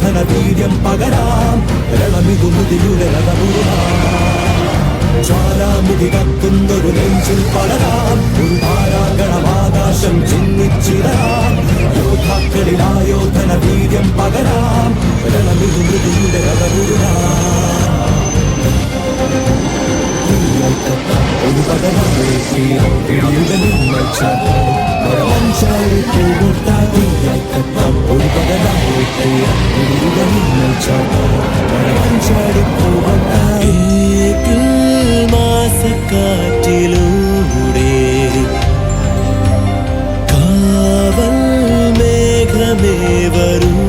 യോധന വീര്യം പകരാം രണമിതു മുതിയുടെ ജ്വാലാമുഖി കത്തുന്നൊരു നെഞ്ചിൽ പടരാം ഒരു താരാഗണമാകാശം ചിന്നിച്ചിടരാം യോദ്ധാക്കളിൽ ആയോധന വീര്യം പകരാം രണമിതു മുതിയുടെ ഒരു പകരയുടെ നിങ്ങൾ ഒരു പകരത്തിൽ മാസക്കാറ്റിലൂടെ കാവൽ മേഘമേ വരൂ